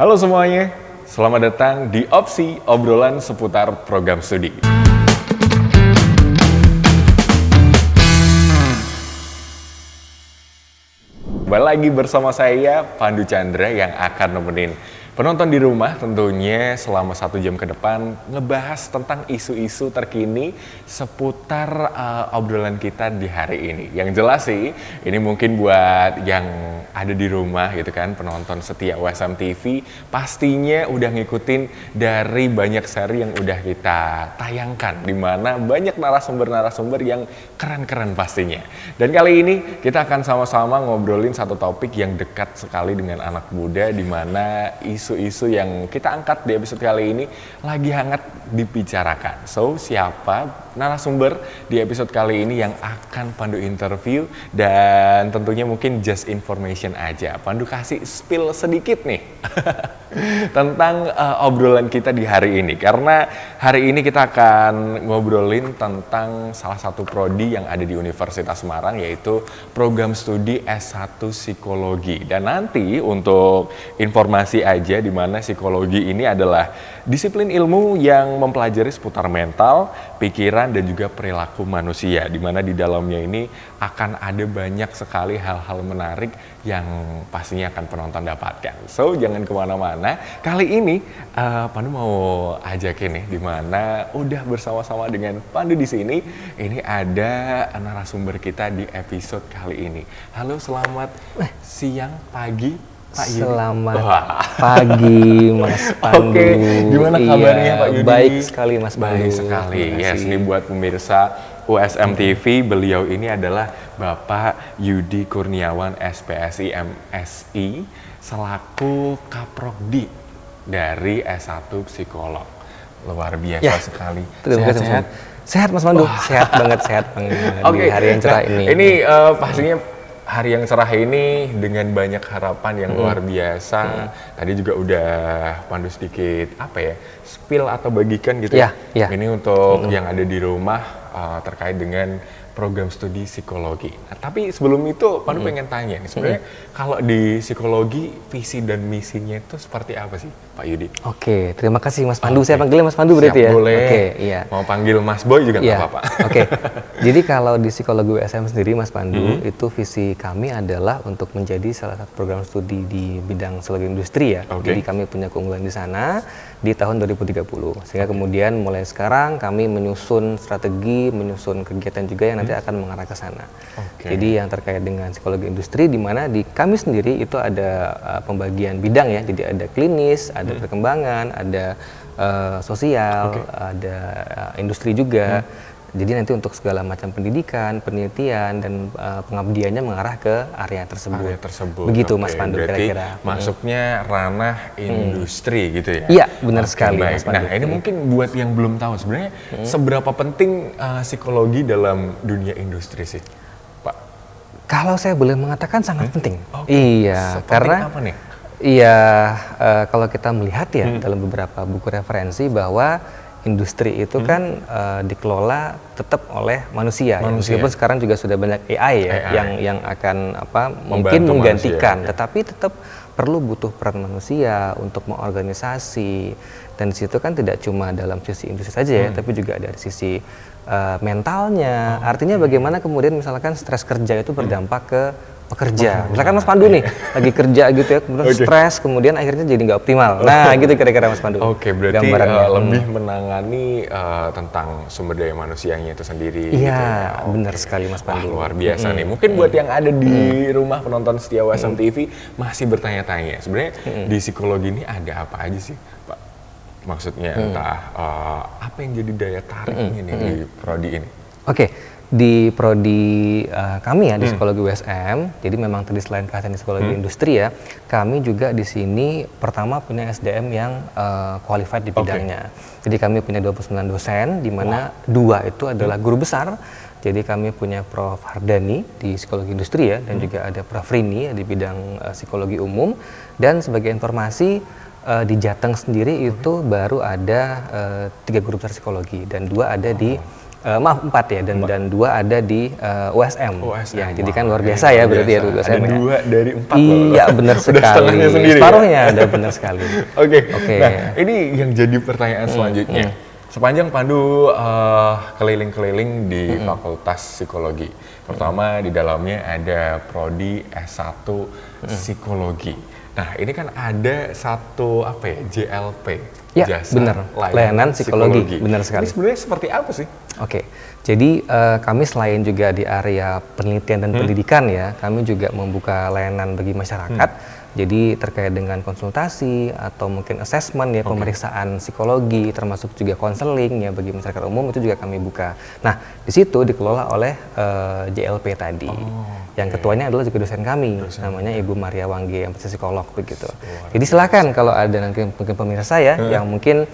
Halo semuanya, selamat datang di Opsi, obrolan seputar program studi. Kembali lagi bersama saya, Pandu Chandra, yang akan nemenin penonton di rumah tentunya selama 1 jam ke depan ngebahas tentang isu-isu terkini seputar obrolan kita di hari ini. Yang jelas sih, ini mungkin buat yang ada di rumah gitu kan, penonton setia USM TV, pastinya udah ngikutin dari banyak seri yang udah kita tayangkan, di mana banyak narasumber-narasumber yang keren-keren pastinya. Dan kali ini kita akan sama-sama ngobrolin satu topik yang dekat sekali dengan anak muda, di mana isu-isu yang kita angkat di episode kali ini lagi hangat dibicarakan. So, siapa narasumber di episode kali ini yang akan Pandu interview? Dan tentunya mungkin just information aja, Pandu kasih spill sedikit nih tentang obrolan kita di hari ini. Karena hari ini kita akan ngobrolin tentang salah satu prodi yang ada di Universitas Semarang, yaitu program studi S1 Psikologi. Dan nanti untuk informasi aja, di mana psikologi ini adalah disiplin ilmu yang mempelajari seputar mental, pikiran, dan juga perilaku manusia, di mana di dalamnya ini akan ada banyak sekali hal-hal menarik yang pastinya akan penonton dapatkan. So, jangan kemana-mana. Kali ini Pandu mau ajakin nih, di mana udah bersama-sama dengan Pandu di sini. Ini ada narasumber kita di episode kali ini. Halo, selamat siang, pagi, Pak Yudi. Selamat pagi, Mas Pandu. Oke, gimana kabarnya, Pak Yudi? Baik sekali, Mas Pandu. Baik sekali. Yes, ini buat pemirsa USM TV, beliau ini adalah Bapak Yudi Kurniawan, SPSI MSI, selaku Kaprodi dari S1 Psikolog. Luar biasa sekali. Sehat-sehat? Sehat, Mas Pandu. Sehat banget Oke, di hari yang cerah ini. Ini pastinya hari yang cerah ini dengan banyak harapan yang luar biasa. Tadi juga udah Pandu sedikit spill atau bagikan gitu ya. Ini untuk yang ada di rumah terkait dengan program studi psikologi. Nah, tapi sebelum itu Pandu pengen tanya nih, sebenarnya kalau di psikologi visi dan misinya itu seperti apa sih, Pak Yudi? Oke, terima kasih Mas Pandu. Saya panggilnya Mas Pandu berarti ya? Boleh. Oke, iya. Mau panggil Mas Boy juga nggak apa-apa. Oke. Jadi kalau di psikologi USM sendiri, Mas Pandu, itu visi kami adalah untuk menjadi salah satu program studi di bidang psikologi industri ya. Jadi kami punya keunggulan di sana di tahun 2030. Sehingga kemudian mulai sekarang kami menyusun strategi, menyusun kegiatan juga yang nanti akan mengarah ke sana. Jadi yang terkait dengan psikologi industri, di mana di kami sendiri itu ada pembagian bidang ya. Jadi ada klinis, ada perkembangan, ada sosial, ada industri juga. Jadi nanti untuk segala macam pendidikan, penelitian, dan pengabdiannya mengarah ke area tersebut. Begitu Mas Pandu kira-kira. Masuknya ranah industri gitu ya? Iya, benar sekali Mas Pandu. Nah, ini mungkin buat yang belum tahu sebenarnya seberapa penting psikologi dalam dunia industri sih, Pak? Kalau saya boleh mengatakan sangat penting. Sepenting Iya, karena apa nih? Iya, kalau kita melihat ya dalam beberapa buku referensi bahwa industri itu kan dikelola tetap oleh manusia. Meskipun sekarang juga sudah banyak AI ya yang akan mungkin menggantikan, tetapi tetap butuh peran manusia untuk mengorganisasi. Dan di situ kan tidak cuma dalam sisi industri saja ya, tapi juga dari sisi mentalnya. Artinya bagaimana kemudian misalkan stres kerja itu berdampak ke pekerja. Misalkan Mas Pandu nih lagi kerja gitu ya, kemudian stres, kemudian akhirnya jadi nggak optimal. Nah, gitu kira-kira Mas Pandu. Berarti lebih menangani tentang sumber daya manusianya itu sendiri. Iya, gitu ya. Benar sekali Mas Pandu. Luar biasa nih. Mungkin buat yang ada di rumah penonton setia USM TV masih bertanya-tanya, sebenarnya di psikologi ini ada apa aja sih, Pak? Maksudnya entah apa yang jadi daya tariknya nih di prodi ini? Di prodi kami ya di psikologi USM, jadi memang tadi selain keahlian di psikologi industri ya, kami juga di sini pertama punya SDM yang qualified di bidangnya. Jadi kami punya 29 dosen, di mana 2 itu adalah guru besar. Jadi kami punya Prof. Hardani di psikologi industri ya, dan juga ada Prof. Rini di bidang psikologi umum. Dan sebagai informasi, di Jateng sendiri itu baru ada 3 guru besar psikologi, dan 2 ada di Maaf 4 ya, dan 2 ada di USM. USM. Ya, jadi kan luar biasa ya berarti ya USM. Ada 2 dari 4 Iya, benar sekali. setengahnya sendiri. Separuhnya ada, benar sekali. Oke. Nah, ini yang jadi pertanyaan selanjutnya. Sepanjang Pandu keliling-keliling di Fakultas Psikologi. Pertama di dalamnya ada prodi S1 Psikologi. Nah, ini kan ada satu JLP. Ya, Jasa benar. Layanan psikologi. Benar sekali. Ini sebenarnya seperti apa sih? Oke, jadi kami selain juga di area penelitian dan pendidikan ya, kami juga membuka layanan bagi masyarakat. Jadi terkait dengan konsultasi atau mungkin assessment ya, pemeriksaan psikologi, termasuk juga konseling ya bagi masyarakat umum itu juga kami buka. Nah, di situ dikelola oleh JLP tadi. Yang ketuanya adalah juga dosen kami, namanya Ibu Maria Wangge, yang psikolog begitu. Jadi silakan kalau ada nanti mungkin pemirsa ya yang mungkin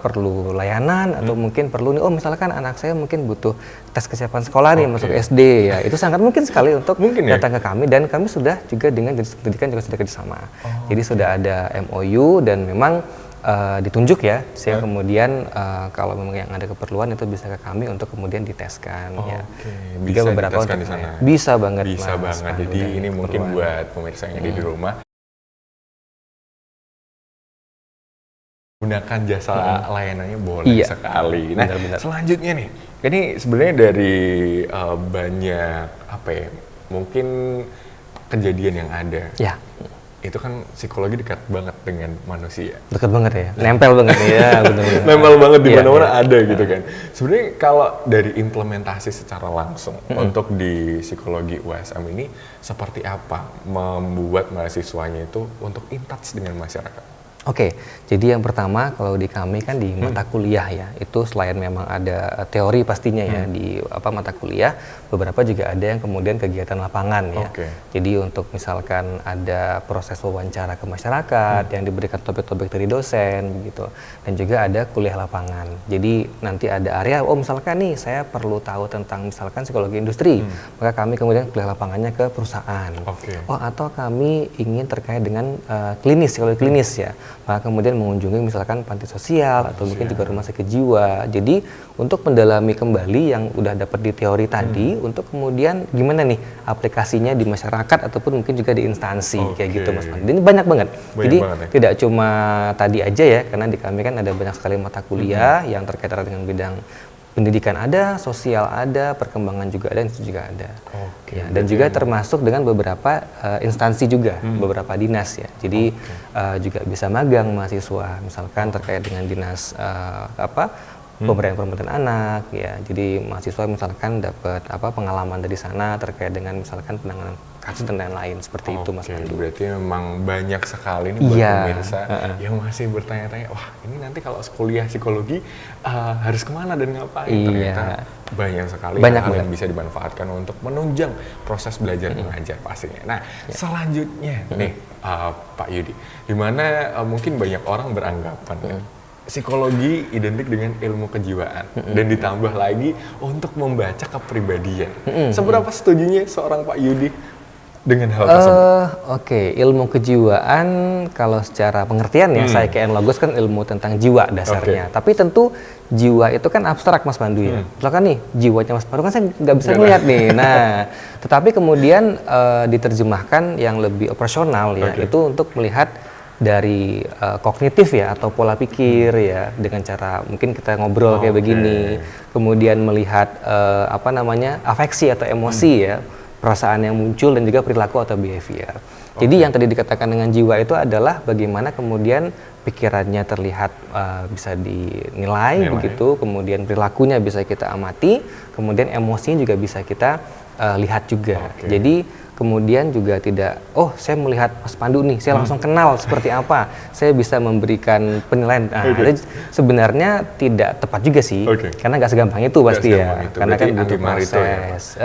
perlu layanan atau mungkin perlu nih, misalkan anak saya mungkin butuh tes kesiapan sekolah nih masuk SD ya, itu sangat mungkin sekali untuk datang ke kami, dan kami sudah juga dengan jenis pendidikan juga sudah kerjasama. Jadi sudah ada MOU dan memang ditunjuk ya, sehingga kemudian kalau memang yang ada keperluan itu bisa ke kami untuk kemudian diteskan ya. Bisa beberapa diteskan di sana. Bisa banget. Bisa banget. Jadi ini mungkin buat pemirsa yang ada di rumah, gunakan jasa layanannya boleh sekali. Nah, benar. Selanjutnya nih, ini sebenarnya dari banyak mungkin kejadian yang ada. Ya. Itu kan psikologi dekat banget dengan manusia. Dekat banget ya, nempel banget ya, benar-benar. Nempel banget di mana-mana ada gitu kan. Sebenarnya kalau dari implementasi secara langsung untuk di psikologi USM ini seperti apa membuat mahasiswanya itu untuk in touch dengan masyarakat? Oke, jadi yang pertama kalau di kami kan di mata kuliah ya, itu selain memang ada teori pastinya ya di mata kuliah, beberapa juga ada yang kemudian kegiatan lapangan ya. Jadi untuk misalkan ada proses wawancara ke masyarakat yang diberikan topik-topik dari dosen begitu, dan juga ada kuliah lapangan. Jadi nanti ada area, misalkan nih saya perlu tahu tentang misalkan psikologi industri, maka kami kemudian kuliah lapangannya ke perusahaan. Atau kami ingin terkait dengan psikologi klinis ya. Maka kemudian mengunjungi misalkan panti sosial atau mungkin juga rumah sakit jiwa. Jadi untuk mendalami kembali yang udah dapat di teori tadi, untuk kemudian gimana nih aplikasinya di masyarakat ataupun mungkin juga di instansi kayak gitu Mas Pandi. Ini banyak banget. Jadi tidak cuma tadi aja ya, karena di kami kan ada banyak sekali mata kuliah yang terkait dengan bidang pendidikan ada, sosial ada, perkembangan juga ada, itu juga ada. Dan juga termasuk dengan beberapa instansi juga, beberapa dinas ya. Jadi juga bisa magang mahasiswa, misalkan terkait dengan dinas pemberdayaan perempuan anak ya. Jadi mahasiswa misalkan dapat pengalaman dari sana terkait dengan misalkan penanganan kasus dan lain-lain seperti itu Mas Pandu. Berarti memang banyak sekali nih buat pemirsa yang masih bertanya-tanya, wah ini nanti kalau kuliah psikologi harus kemana dan ngapain? Ternyata banyak sekali hal yang bisa dimanfaatkan untuk menunjang proses belajar mengajar pastinya. Nah selanjutnya nih Pak Yudi, dimana mungkin banyak orang beranggapan psikologi identik dengan ilmu kejiwaan dan ditambah lagi untuk membaca kepribadian. Seberapa setujunya seorang Pak Yudi dengan hal tersebut? Ilmu kejiwaan kalau secara pengertian ya, Psyche and Logos kan ilmu tentang jiwa dasarnya. Tapi tentu jiwa itu kan abstrak Mas Pandu ya. Misalkan nih jiwanya Mas Pandu kan saya nggak bisa ngeliat nih. Nah, tetapi kemudian diterjemahkan yang lebih operasional ya, itu untuk melihat dari kognitif ya atau pola pikir ya, dengan cara mungkin kita ngobrol kayak begini, kemudian melihat afeksi atau emosi ya, perasaan yang muncul dan juga perilaku atau behavior. Jadi yang tadi dikatakan dengan jiwa itu adalah bagaimana kemudian pikirannya terlihat bisa dinilai begitu, kemudian perilakunya bisa kita amati, kemudian emosinya juga bisa kita lihat juga. Jadi kemudian juga tidak, saya melihat Mas Pandu nih, saya langsung kenal seperti apa, saya bisa memberikan penilaian. Itu sebenarnya tidak tepat juga sih, karena nggak segampang itu pasti ya, karena kan butuh proses,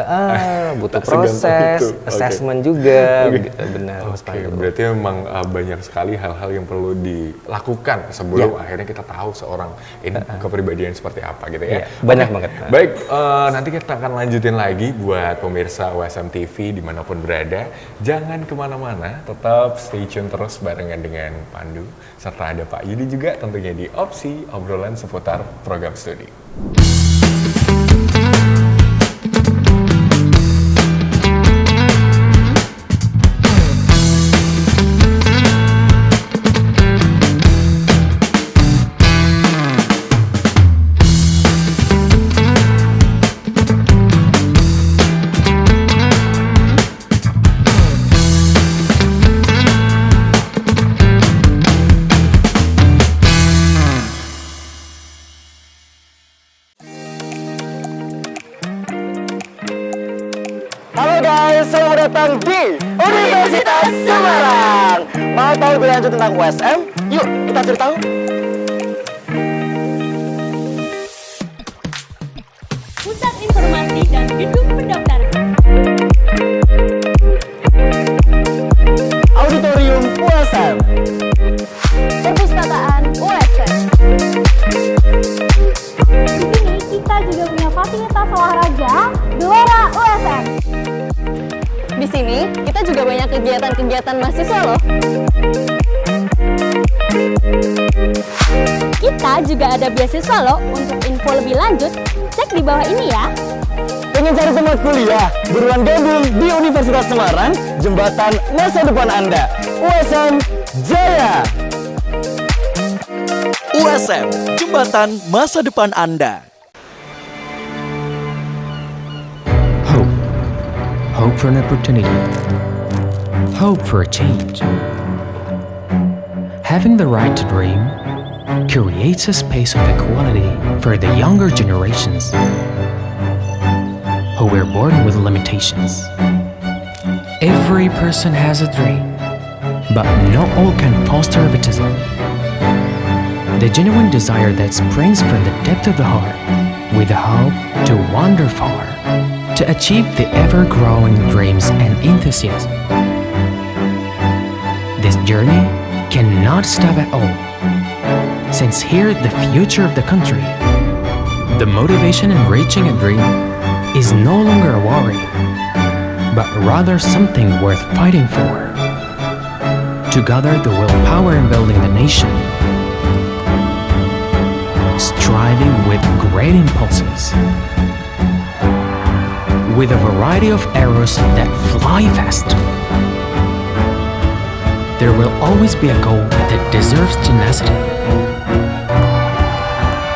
butuh proses, assessment juga, benar Mas Pandu. Berarti memang banyak sekali hal-hal yang perlu dilakukan sebelum akhirnya kita tahu seorang ini kepribadian seperti apa gitu ya. Banyak banget. Baik, nanti kita akan lanjutin lagi buat pemirsa USM TV dimanapun berada, jangan kemana-mana, tetap stay tune terus barengan dengan Pandu, serta ada Pak Yudi juga tentunya di Opsi, obrolan seputar program studi. datang di Universitas Semarang. Mau tahu lebih lanjut tentang USM? Yuk kita cari tahu. Pusat Informasi dan Gedung Pendaftaran. Auditorium USM. Perpustakaan USM. Di sini kita juga punya fasilitas olahraga Gelora USM. Di sini kita juga banyak kegiatan-kegiatan mahasiswa loh. Kita juga ada beasiswa loh. Untuk info lebih lanjut, cek di bawah ini ya. Pengen cari tempat kuliah? Buruan gabung di Universitas Semarang, jembatan masa depan Anda. USM Jaya. USM, jembatan masa depan Anda. Hope. Hope for an opportunity. Hope for a change. Having the right to dream creates a space of equality for the younger generations who were born with limitations. Every person has a dream, but not all can foster egotism. The genuine desire that springs from the depth of the heart, with a hope to wander far, to achieve the ever-growing dreams and enthusiasm. This journey cannot stop at all, since here the future of the country, the motivation in reaching a dream is no longer a worry, but rather something worth fighting for. To gather the willpower in building the nation, striving with great impulses, with a variety of arrows that fly fast. There will always be a goal that deserves tenacity.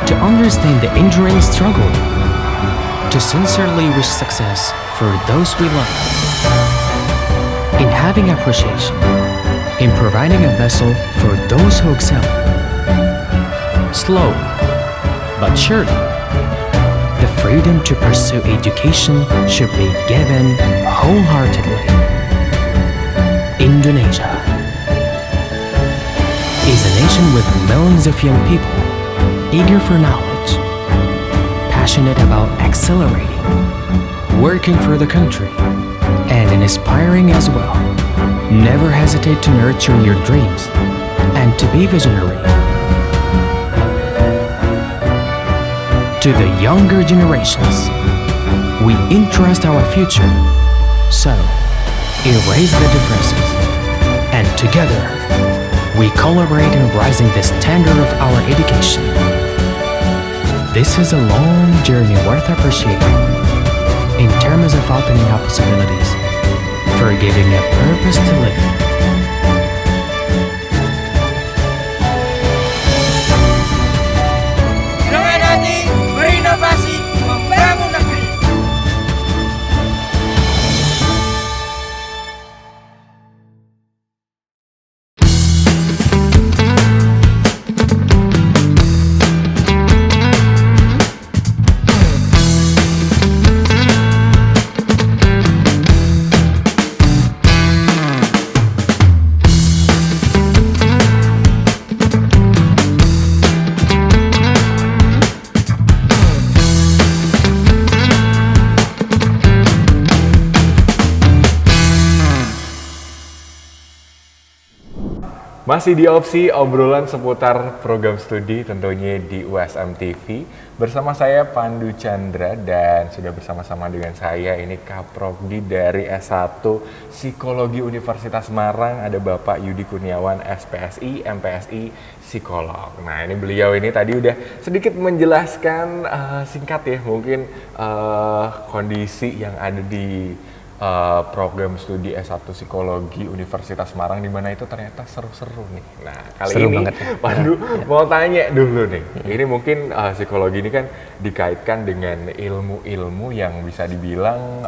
To understand the enduring struggle, to sincerely wish success for those we love, in having appreciation, in providing a vessel for those who excel. Slow, but surely, the freedom to pursue education should be given wholeheartedly. Indonesia is a nation with millions of young people eager for knowledge, passionate about accelerating, working for the country, and inspiring as well. Never hesitate to nurture your dreams and to be visionary. To the younger generations, we entrust our future. So, erase the differences, and together, we collaborate in raising the standard of our education. This is a long journey worth appreciating in terms of opening up possibilities, for giving a purpose to live. Dengan hati berinovasi membangun negeri. Masih di opsi obrolan seputar program studi tentunya di USM TV bersama saya Pandu Chandra dan sudah bersama-sama dengan saya ini Kaprodi dari S1 Psikologi Universitas Semarang, ada Bapak Yudi Kurniawan SPSI, MPSI, Psikolog. Nah ini beliau ini tadi udah sedikit menjelaskan singkat ya mungkin kondisi yang ada di program studi S1 Psikologi Universitas Semarang di mana itu ternyata seru-seru nih. Nah, kali Seru ini banget. Pandu mau tanya dulu nih. Ini mungkin psikologi ini kan dikaitkan dengan ilmu-ilmu yang bisa dibilang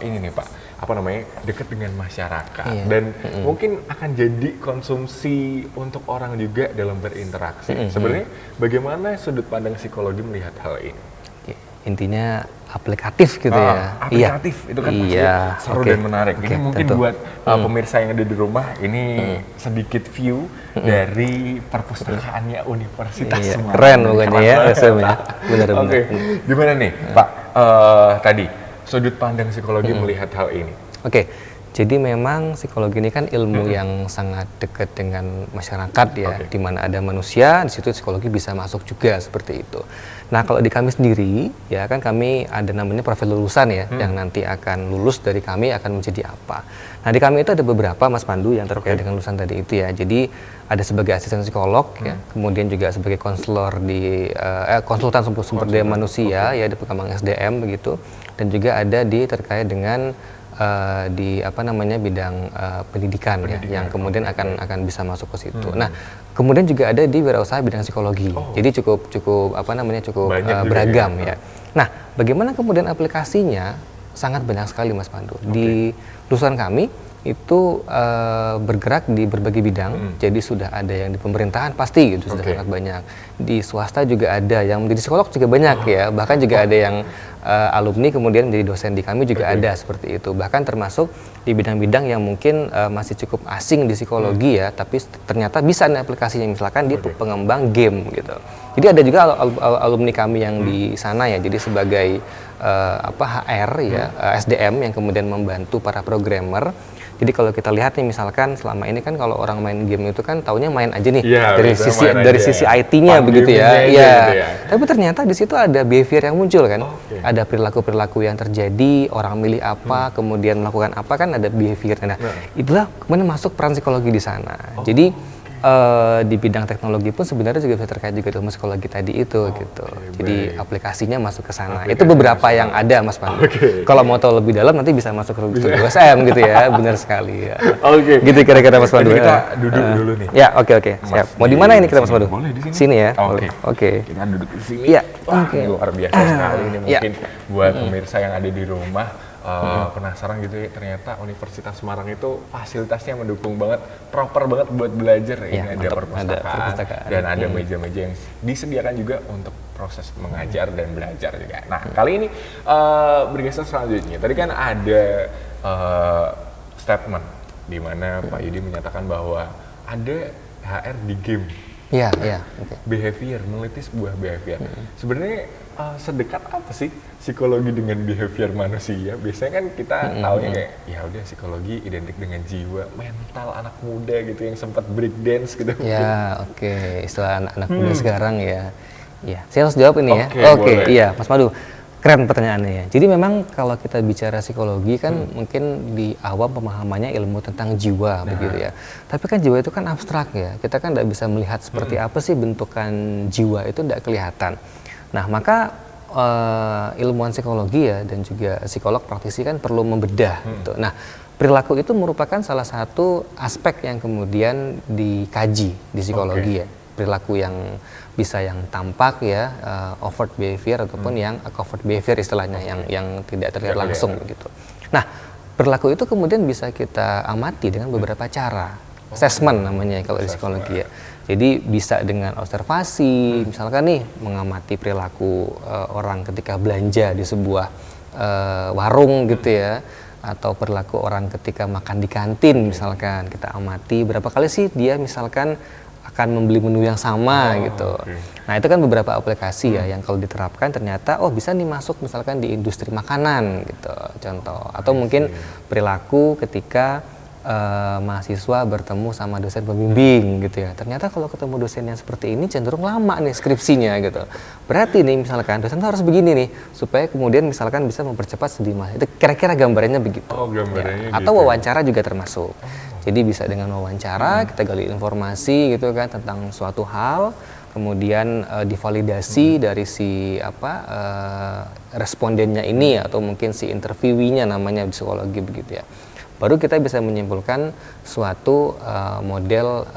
ini nih Pak, apa namanya? Dekat dengan masyarakat dan mungkin akan jadi konsumsi untuk orang juga dalam berinteraksi. Sebenarnya bagaimana sudut pandang psikologi melihat hal ini? intinya aplikatif gitu ya. Aplikatif itu kan pasti seru dan menarik. Ini mungkin tentu. buat pemirsa yang ada di rumah, ini sedikit view dari perpustakaannya Universitas Semarang. Keren pokoknya ya USM-nya. Benar-benar. Oke, gimana nih Pak, tadi sudut pandang psikologi melihat hal ini? Oke. Jadi memang psikologi ini kan ilmu yang sangat dekat dengan masyarakat ya, di mana ada manusia, di situ psikologi bisa masuk juga seperti itu. Nah kalau di kami sendiri ya kan kami ada namanya profil lulusan ya, yang nanti akan lulus dari kami akan menjadi apa. Nah di kami itu ada beberapa Mas Pandu yang terkait dengan lulusan tadi itu ya. Jadi ada sebagai asisten psikolog ya, kemudian juga sebagai konselor di konsultan sumber daya manusia ya di pengembangan SDM begitu, dan juga ada di terkait dengan di bidang pendidikan ya, yang kemudian akan bisa masuk ke situ. Nah, kemudian juga ada di wirausaha bidang psikologi. Jadi cukup beragam ya. Nah, bagaimana kemudian aplikasinya? Sangat banyak sekali Mas Pandu. Di lulusan kami itu bergerak di berbagai bidang. Jadi sudah ada yang di pemerintahan pasti gitu, sudah sangat banyak. Di swasta juga ada yang menjadi psikolog juga banyak ya. Bahkan juga ada yang alumni kemudian menjadi dosen di kami juga ada seperti itu. Bahkan termasuk di bidang-bidang yang mungkin masih cukup asing di psikologi ya, tapi ternyata bisa nih aplikasinya, misalkan di pengembang game gitu. Jadi ada juga alumni kami yang di sana ya, jadi sebagai HR ya, SDM yang kemudian membantu para programmer. Jadi kalau kita lihat nih misalkan selama ini kan kalau orang main game itu kan taunya main aja nih dari sisi IT-nya begitu ya. Iya. Tapi ternyata di situ ada behavior yang muncul kan. Ada perilaku-perilaku yang terjadi, orang milih apa, kemudian melakukan apa kan ada behavior. Nah, itulah kemudian masuk peran psikologi di sana. Jadi di bidang teknologi pun sebenarnya juga bisa terkait juga ilmu psikologi tadi itu gitu. Jadi aplikasinya masuk ke sana. Itu beberapa yang ada Mas Pandu. Kalau mau tahu lebih dalam nanti bisa masuk ke USM gitu ya. Benar sekali ya. Gitu kira-kira Mas Pandu. Kita duduk dulu nih. Ya, oke. Siap. Mau di mana ini kita Mas Pandu? Boleh di sini. Sini ya. Oke. Kita duduk di sini. Iya. Ini luar biasa sekali ini mungkin buat pemirsa yang ada di rumah. Penasaran gitu ya, ternyata Universitas Semarang itu fasilitasnya mendukung banget, proper banget buat belajar. Ini ada perpustakaan dan ada meja-meja yang disediakan juga untuk proses mengajar dan belajar juga. Nah kali ini bergeser selanjutnya, tadi kan ada statement di mana Pak Yudi menyatakan bahwa ada HR di game. Iya. Behavior, meneliti sebuah behavior. Sebenarnya sedekat apa sih psikologi dengan behavior manusia? Biasanya kan kita taunya kayak ya udah psikologi identik dengan jiwa, mental anak muda gitu yang sempat break dance gitu. Ya, istilah anak muda sekarang ya. Ya, saya harus jawab ini ya. Boleh. Iya, Mas Madu. Keren pertanyaannya ya. Jadi memang kalau kita bicara psikologi kan mungkin di awam pemahamannya ilmu tentang jiwa begitu ya. Tapi kan jiwa itu kan abstrak ya. Kita kan tidak bisa melihat seperti apa sih bentukan jiwa itu, tidak kelihatan. Nah maka ilmuwan psikologi ya dan juga psikolog praktisi kan perlu membedah gitu. Nah perilaku itu merupakan salah satu aspek yang kemudian dikaji di psikologi ya. Perilaku yang bisa yang tampak ya, overt behavior ataupun yang covert behavior istilahnya, yang tidak terlihat langsung begitu. Nah perilaku itu kemudian bisa kita amati dengan beberapa cara. Assessment namanya kalau di psikologi ya. Jadi bisa dengan observasi, misalkan nih mengamati perilaku orang ketika belanja di sebuah warung gitu ya, atau perilaku orang ketika makan di kantin misalkan, kita amati berapa kali sih dia misalkan akan membeli menu yang sama gitu. Nah itu kan beberapa aplikasi ya yang kalau diterapkan ternyata bisa nih masuk misalkan di industri makanan gitu contoh, atau mungkin perilaku ketika mahasiswa bertemu sama dosen pembimbing gitu ya. Ternyata kalau ketemu dosen yang seperti ini cenderung lama nih skripsinya gitu. Berarti nih misalkan dosen harus begini nih supaya kemudian misalkan bisa mempercepat studi mahasiswa. Itu kira-kira gambarannya begitu. Gambarannya ya. Atau gitu. Wawancara juga termasuk. Jadi bisa dengan wawancara kita gali informasi gitu kan tentang suatu hal, kemudian divalidasi dari si respondennya ini atau mungkin si interviewinya namanya di psikologi begitu ya. Baru kita bisa menyimpulkan suatu model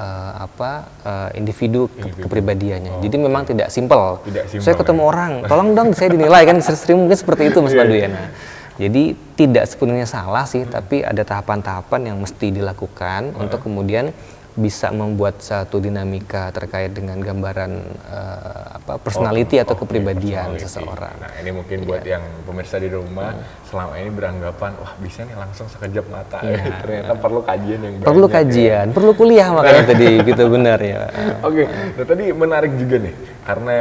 individu kepribadiannya. Jadi memang tidak simpel. Saya ketemu orang, tolong dong saya dinilai kan sering mungkin seperti itu Mas Pandu ya. Nah, jadi tidak sepenuhnya salah sih, tapi ada tahapan-tahapan yang mesti dilakukan untuk kemudian bisa membuat satu dinamika terkait dengan gambaran personality atau kepribadian seseorang. Nah, ini mungkin buat yang pemirsa di rumah selama ini beranggapan wah bisa nih langsung sekejap mata. Ternyata perlu kajian yang banyak. Perlu kajian, perlu kuliah makanya tadi gitu benar ya. Oke, nah tadi menarik juga nih karena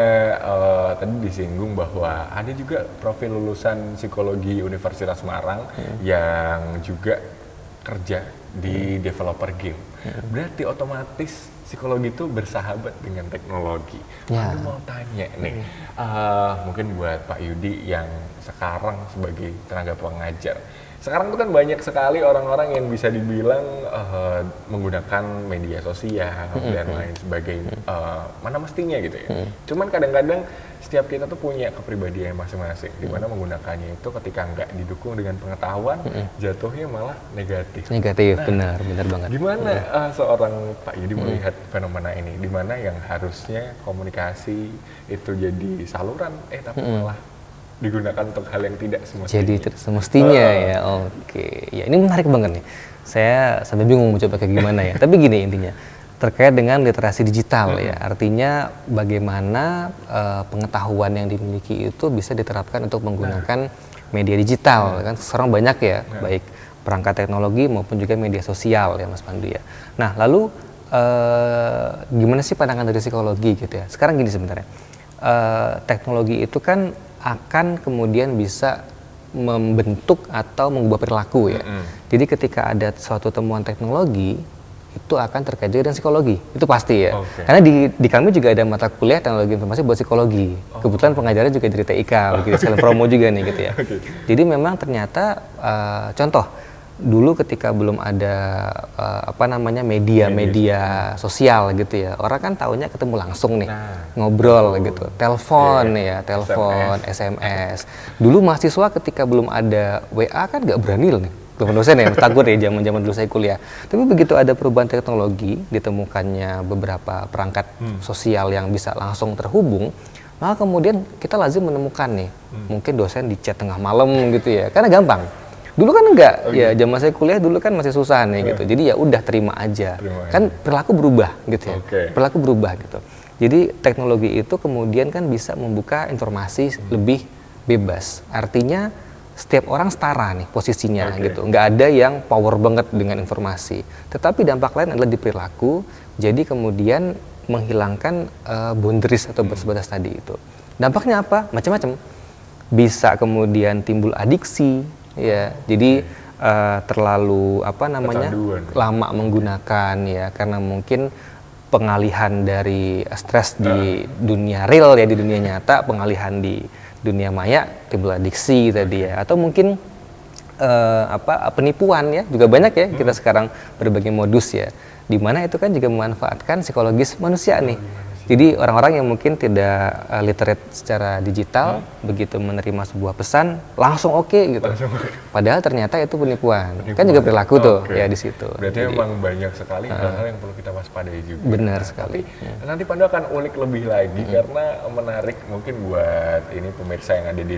tadi disinggung bahwa ada juga profil lulusan psikologi Universitas Semarang yang juga kerja di developer game. Berarti otomatis psikologi itu bersahabat dengan teknologi. Ya. Aku mau tanya nih, mungkin buat Pak Yudi yang sekarang sebagai tenaga pengajar. Sekarang tuh kan banyak sekali orang-orang yang bisa dibilang menggunakan media sosial dan lain sebagainya. Mana mestinya gitu ya. Cuman kadang-kadang setiap kita tuh punya kepribadian masing-masing. Dimana menggunakannya itu ketika nggak didukung dengan pengetahuan, jatuhnya malah negatif. Negatif, benar banget. Gimana seorang Pak Yudi melihat fenomena ini? Dimana yang harusnya komunikasi itu jadi saluran, tapi malah digunakan untuk hal yang tidak semestinya. Jadi semestinya ya, oke. Ya ini menarik banget nih. Saya sampai bingung mau coba kayak gimana ya. Tapi gini intinya, terkait dengan literasi digital ya. Artinya bagaimana pengetahuan yang dimiliki itu bisa diterapkan untuk menggunakan media digital. Kan sekarang banyak ya, baik perangkat teknologi maupun juga media sosial ya Mas Pandu ya. Nah lalu gimana sih pandangan dari psikologi gitu ya. Sekarang gini sebenarnya, teknologi itu kan akan kemudian bisa membentuk atau mengubah perilaku ya. Jadi ketika ada suatu temuan teknologi itu akan terkait juga dengan psikologi, itu pasti ya. Karena di kami juga ada mata kuliah teknologi informasi buat psikologi. Kebetulan pengajarnya juga dari TIK, begitu sekalian promo juga nih gitu ya. Jadi memang ternyata contoh dulu ketika belum ada media sosial gitu ya, orang kan taunya ketemu langsung nih, ngobrol gitu, telepon SMS. Dulu mahasiswa ketika belum ada WA kan nggak berani nih, teman dosen ya, takut ya zaman dulu saya kuliah. Tapi begitu ada perubahan teknologi, ditemukannya beberapa perangkat sosial yang bisa langsung terhubung, maka kemudian kita lazim menemukan nih, mungkin dosen di chat tengah malam gitu ya, karena gampang. Dulu kan enggak, ya zaman saya kuliah dulu kan masih susah nih gitu. Jadi ya udah terima aja. Kan perilaku berubah gitu ya. Perilaku berubah gitu. Jadi teknologi itu kemudian kan bisa membuka informasi lebih bebas. Artinya setiap orang setara nih posisinya gitu. Enggak ada yang power banget dengan informasi. Tetapi dampak lain adalah di perilaku. Jadi kemudian menghilangkan boundaries atau batas-batas tadi itu. Dampaknya apa? Macam-macam. Bisa kemudian timbul adiksi. Ya, jadi terlalu lama menggunakan ya, karena mungkin pengalihan dari stres di dunia real ya, di dunia nyata, pengalihan di dunia maya timbul adiksi tadi ya, atau mungkin penipuan ya, juga banyak ya kita sekarang berbagai modus ya, dimana itu kan juga memanfaatkan psikologis manusia nih. Jadi orang-orang yang mungkin tidak literate secara digital, begitu menerima sebuah pesan langsung oke gitu. Padahal ternyata itu penipuan. Kan juga perilaku tuh ya di situ. Berarti memang banyak sekali hal-hal yang perlu kita waspadai juga. Benar sekali. Nanti Pandu akan ulik lebih lagi karena menarik mungkin buat ini pemirsa yang ada di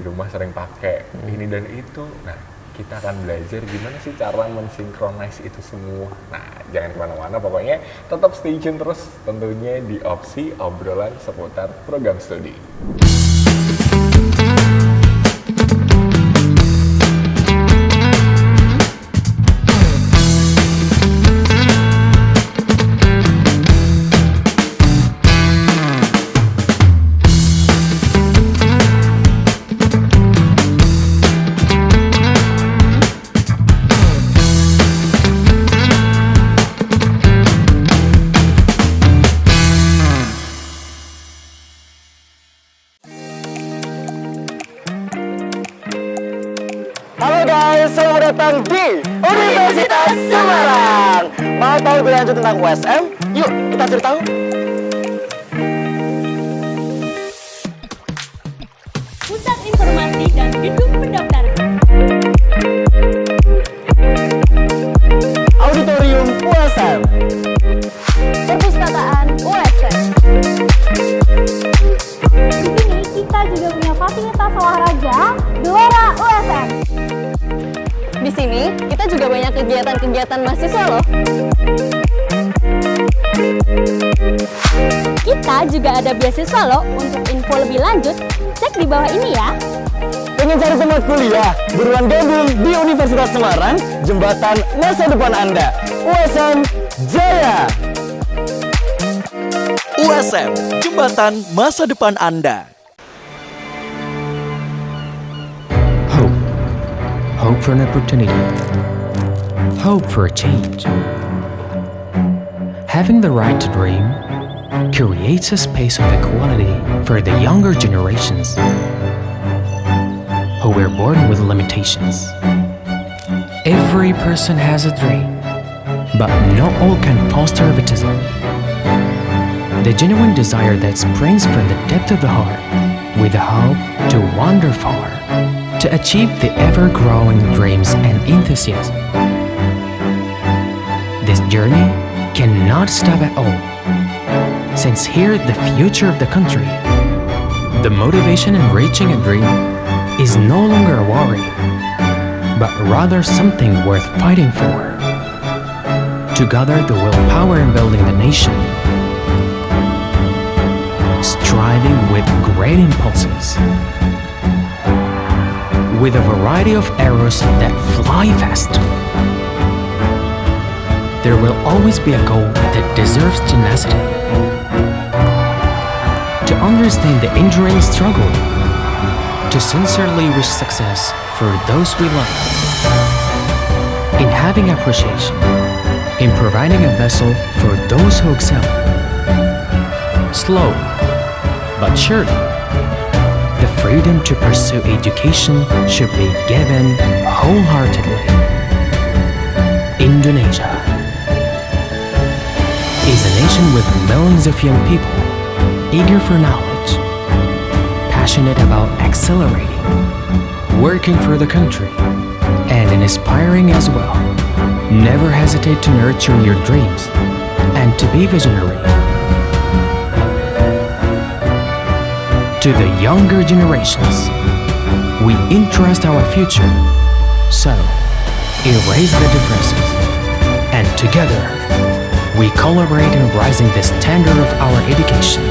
rumah sering pakai ini dan itu. Nah, kita akan belajar gimana sih cara mensinkronis itu semua. Nah, jangan kemana-mana, pokoknya tetap stay tune terus tentunya di Opsi, obrolan seputar program studi. Selamat datang di Universitas Semarang. Mau tahu lebih lanjut tentang USM? Yuk kita cari tahu. Pusat Informasi dan Gedung Pendaftaran. Auditorium USM. Perpustakaan USM. Di sini kita juga punya fasilitas olahraga Gelora USM. Di sini kita juga banyak kegiatan-kegiatan mahasiswa loh. Kita juga ada beasiswa loh. Untuk info lebih lanjut, cek di bawah ini ya. Pengen cari tempat kuliah? Buruan gabung di Universitas Semarang, jembatan masa depan Anda. USM Jaya! USM, jembatan masa depan Anda. Hope. Hope for an opportunity. Hope for a change. Having the right to dream creates a space of equality for the younger generations who were born with limitations. Every person has a dream, but not all can foster baptism. The genuine desire that springs from the depth of the heart, with the hope to wander far, to achieve the ever-growing dreams and enthusiasm. This journey cannot stop at all, since here the future of the country, the motivation in reaching a dream is no longer a worry, but rather something worth fighting for. To gather the willpower in building the nation, striving with great impulses, with a variety of arrows that fly fast. There will always be a goal that deserves tenacity. To understand the enduring struggle, to sincerely wish success for those we love, in having appreciation, in providing a vessel for those who excel. Slowly, but surely, the freedom to pursue education should be given wholeheartedly. Indonesia is a nation with millions of young people eager for knowledge, passionate about accelerating, working for the country, and inspiring as well. Never hesitate to nurture your dreams and to be visionary. To the younger generations, we entrust our future. So, erase the differences, and together, we collaborate in raising the standard of our education.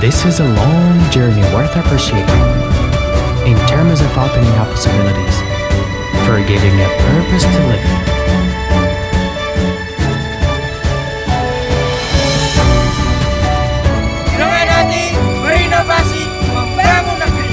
This is a long journey worth appreciating in terms of opening up possibilities, for giving a purpose to live in. Dengan hati berinovasi membangun negeri.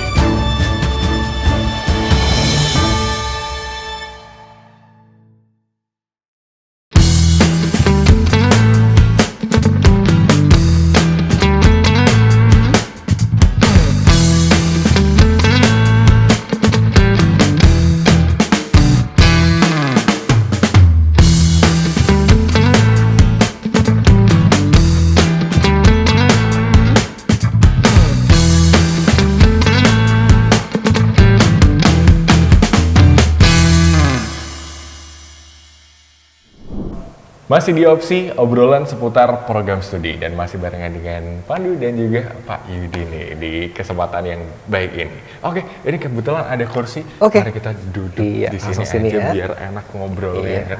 Masih di opsi obrolan seputar program studi dan masih barengan dengan Pandu dan juga Pak Yudi nih di kesempatan yang baik ini. Oke, ini kebetulan ada kursi. Oke. Mari kita duduk Iya, di sini langsung aja sini ya. biar enak ngobrol ya kan.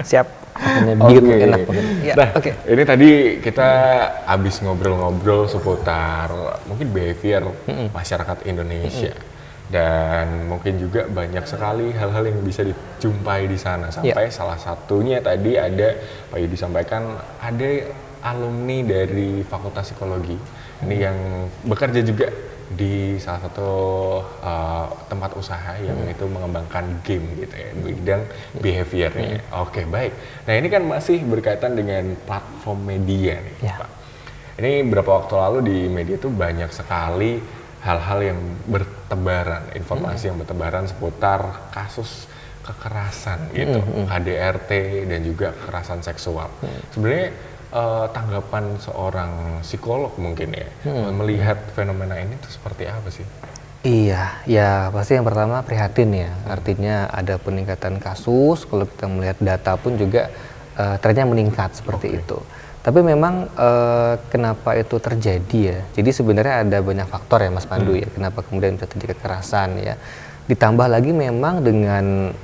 Siap. Makanya biar Oke. enak banget. Ya, Nah, oke. ini tadi kita habis ngobrol-ngobrol seputar mungkin behavior masyarakat Indonesia. Dan mungkin juga banyak sekali hal-hal yang bisa dijumpai di sana. Sampai salah satunya tadi ada Pak Yudi sampaikan ada alumni dari Fakultas Psikologi. Ini yang bekerja juga di salah satu tempat usaha yang itu mengembangkan game gitu ya, bidang behaviornya. Oke, baik. Nah, ini kan masih berkaitan dengan platform media nih, Pak. Ini beberapa waktu lalu di media itu banyak sekali hal-hal yang bertebaran, informasi yang bertebaran seputar kasus kekerasan gitu, KDRT dan juga kekerasan seksual. Sebenarnya tanggapan seorang psikolog mungkin ya, melihat fenomena ini tuh seperti apa sih? Iya, ya pasti yang pertama prihatin ya. Artinya ada peningkatan kasus, kalau kita melihat data pun juga trennya meningkat seperti itu. Tapi memang kenapa itu terjadi ya? Jadi sebenarnya ada banyak faktor ya Mas Pandu ya, kenapa kemudian bisa terjadi kekerasan ya. Ditambah lagi memang dengan